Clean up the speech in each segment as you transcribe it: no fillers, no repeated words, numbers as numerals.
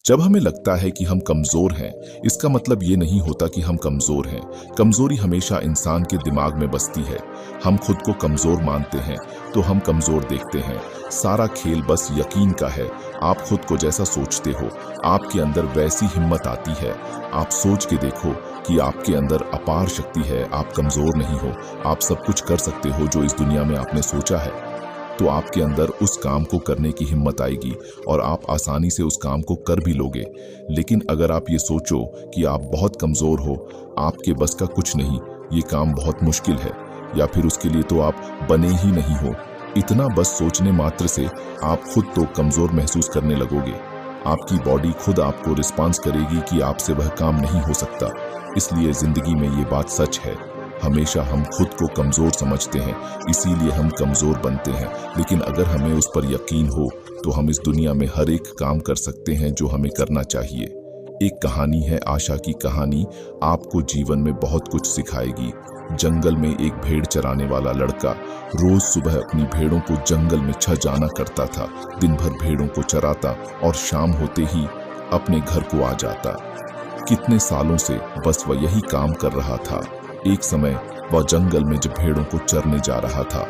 जब हमें लगता है कि हम कमजोर हैं, इसका मतलब ये नहीं होता कि हम कमजोर हैं। कमजोरी हमेशा इंसान के दिमाग में बसती है। हम खुद को कमजोर मानते हैं तो हम कमजोर देखते हैं। सारा खेल बस यकीन का है। आप खुद को जैसा सोचते हो, आपके अंदर वैसी हिम्मत आती है। आप सोच के देखो कि आपके अंदर अपार शक्ति है। आप कमजोर नहीं हो। आप सब कुछ कर सकते हो जो इस दुनिया में आपने सोचा है। तो आपके अंदर उस काम को करने की हिम्मत आएगी और आप आसानी से उस काम को कर भी लोगे। लेकिन अगर आप ये सोचो कि आप बहुत कमजोर हो, आपके बस का कुछ नहीं, ये काम बहुत मुश्किल है, या फिर उसके लिए तो आप बने ही नहीं हो, इतना बस सोचने मात्र से आप खुद तो कमजोर महसूस करने लगोगे। आपकी बॉडी खुद आपको रिस्पॉन्स करेगी कि आपसे वह काम नहीं हो सकता। इसलिए जिंदगी में ये बात सच है, हमेशा हम खुद को कमजोर समझते हैं, इसीलिए हम कमजोर बनते हैं। लेकिन अगर हमें उस पर यकीन हो तो हम इस दुनिया में हर एक काम कर सकते हैं जो हमें करना चाहिए। एक कहानी है, आशा की कहानी, आपको जीवन में बहुत कुछ सिखाएगी। जंगल में एक भेड़ चराने वाला लड़का रोज सुबह अपनी भेड़ों को जंगल में जाना करता था। दिन भर भेड़ों को चराता और शाम होते ही अपने घर को आ जाता। कितने सालों से बस वह यही काम कर रहा था। एक समय वह जंगल में जब भेड़ों को चरने जा रहा था,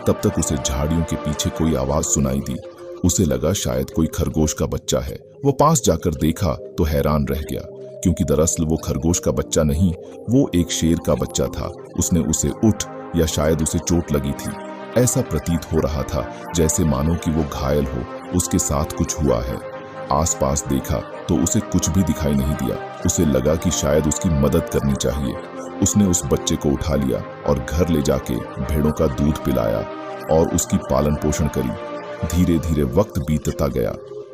तब तक उसे झाड़ियों के पीछे कोई आवाज सुनाई दी। उसे लगा शायद कोई खरगोश का बच्चा है। वो पास जाकर देखा तो हैरान रह गया, क्योंकि दरअसल वो खरगोश का बच्चा नहीं, वो एक शेर का बच्चा था। उसने उसे उठ या शायद उसे चोट लगी थी। ऐसा प्रतीत हो रहा था जैसे मानो कि वो घायल हो, उसके साथ कुछ हुआ है। आसपास देखा तो उसे कुछ भी दिखाई नहीं दिया। उसे लगा कि शायद उसकी मदद करनी चाहिए। उसने उस बच्चे को उठा लिया और घर ले जाके भेड़ों का दूध पिलाया और उसकी पालन पोषण करी। धीरे धीरे वक्त बीतता गया,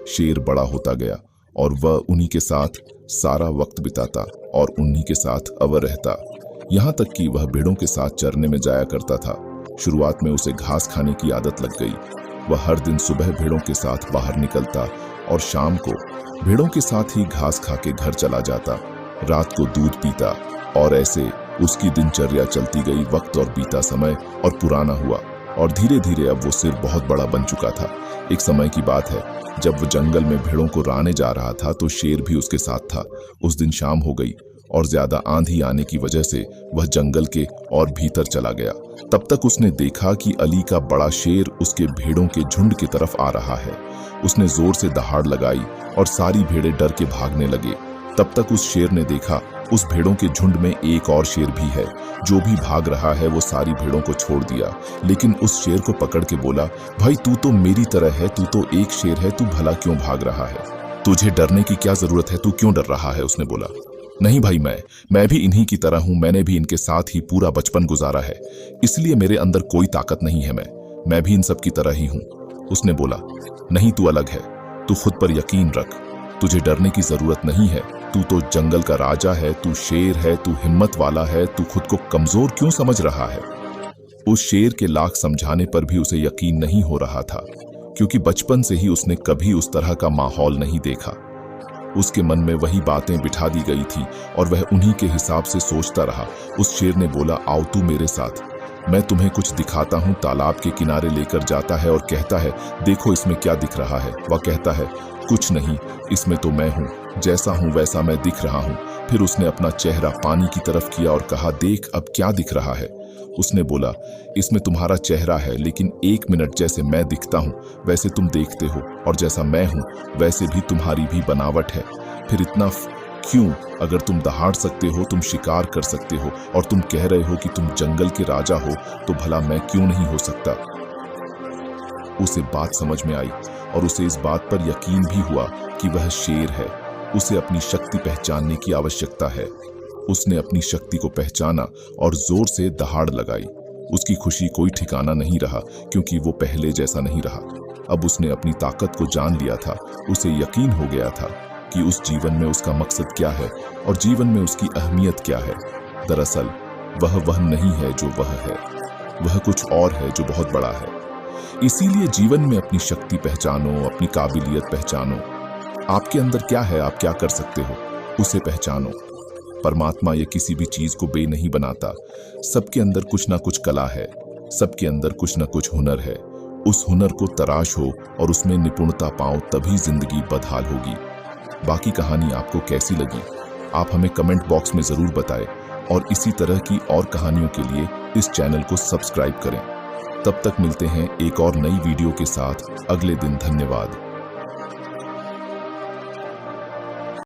शेर बड़ा होता गया और वह उन्हीं के साथ सारा वक्त बिताता और उन्हीं के साथ अवर रहता। यहाँ तक कि वह भेड़ों के साथ चरने में जाया करता था। शुरुआत में उसे घास खाने की आदत लग गई। वह हर दिन सुबह भेड़ों के साथ बाहर निकलता और शाम को भेड़ों के साथ ही घास खा के घर चला जाता। रात को दूध पीता और ऐसे उसकी दिनचर्या चलती गई। वक्त और बीता समय और पुराना हुआ और धीरे धीरे अब वो सिर बहुत बड़ा बन चुका था। एक समय की बात है, जब वो जंगल में भेड़ों को राने जा रहा था तो शेर भी उसके साथ था। उस दिन शाम हो गई और ज्यादा आंधी आने की वजह से वह जंगल के और भीतर चला गया। तब तक उसने देखा कि अली का बड़ा शेर उसके भेड़ों के झुंड की तरफ आ रहा है। उसने जोर से दहाड़ लगाई और सारी भेड़ें डर के भागने लगे। तब तक उस शेर ने देखा उस भेड़ों के झुंड में एक और शेर भी है जो भी भाग रहा है। वो सारी भेड़ों को छोड़ दिया, लेकिन उस शेर को पकड़ के बोला, भाई तू तो मेरी तरह है, तू तो एक शेर है, तू भला क्यों भाग रहा है? तुझे डरने की क्या जरूरत है? तू क्यों डर रहा है? उसने बोला, नहीं भाई, मैं भी इन्हीं की तरह हूं। मैंने भी इनके साथ ही पूरा बचपन गुजारा है, इसलिए मेरे अंदर कोई ताकत नहीं है। मैं भी इन सब की तरह ही हूं। उसने बोला, नहीं, तू अलग है। तू खुद पर यकीन रख, तुझे डरने की जरूरत नहीं है। तू तो जंगल का राजा है, तू शेर है, तू हिम्मत वाला है। तू खुद को कमजोर क्यों समझ रहा है? उस शेर के लाख समझाने पर भी उसे यकीन नहीं हो रहा था, क्योंकि बचपन से ही उसने कभी उस तरह का माहौल नहीं देखा। उसके मन में वही बातें बिठा दी गई थी और वह उन्हीं के हिसाब से सोचता रहा। उस शेर ने बोला, आओ तू मेरे साथ, मैं तुम्हें कुछ दिखाता हूँ। तालाब के किनारे लेकर जाता है और कहता है, देखो इसमें क्या दिख रहा है? वह कहता है, कुछ नहीं, इसमें तो मैं हूँ, जैसा हूँ वैसा मैं दिख रहा हूँ। फिर उसने अपना चेहरा पानी की तरफ किया और कहा, देख अब क्या दिख रहा है? उसने बोला, इसमें तुम्हारा चेहरा है, लेकिन 1 मिनट जैसे मैं दिखता हूँ वैसे तुम देखते हो, और जैसा मैं हूँ वैसे भी तुम्हारी भी बनावट है। फिर इतना क्यों? अगर तुम दहाड़ सकते हो, तुम शिकार कर सकते हो, और तुम कह रहे हो कि तुम जंगल के राजा हो, तो भला मैं क्यों नहीं हो सकता? उसे बात समझ में आई और उसे इस बात पर यकीन भी हुआ कि वह शेर है। उसे अपनी शक्ति पहचानने की आवश्यकता है। उसने अपनी शक्ति को पहचाना और जोर से दहाड़ लगाई। उसकी खुशी कोई ठिकाना नहीं रहा, क्योंकि वो पहले जैसा नहीं रहा। अब उसने अपनी ताकत को जान लिया था। उसे यकीन हो गया था कि उस जीवन में उसका मकसद क्या है और जीवन में उसकी अहमियत क्या है। दरअसल वह नहीं है जो वह है, वह कुछ और है जो बहुत बड़ा है। इसीलिए जीवन में अपनी शक्ति पहचानो, अपनी काबिलियत पहचानो। आपके अंदर क्या है, आप क्या कर सकते हो, उसे पहचानो। परमात्मा ये किसी भी चीज को बे नहीं बनाता। सबके अंदर कुछ ना कुछ कला है, सबके अंदर कुछ ना कुछ हुनर है। उस हुनर को तराश हो और उसमें निपुणता पाओ, तभी जिंदगी बदहाल होगी। बाकी कहानी आपको कैसी लगी आप हमें कमेंट बॉक्स में ज़रूर बताएं और इसी तरह की और कहानियों के लिए इस चैनल को सब्सक्राइब करें। तब तक मिलते हैं एक और नई वीडियो के साथ अगले दिन। धन्यवाद।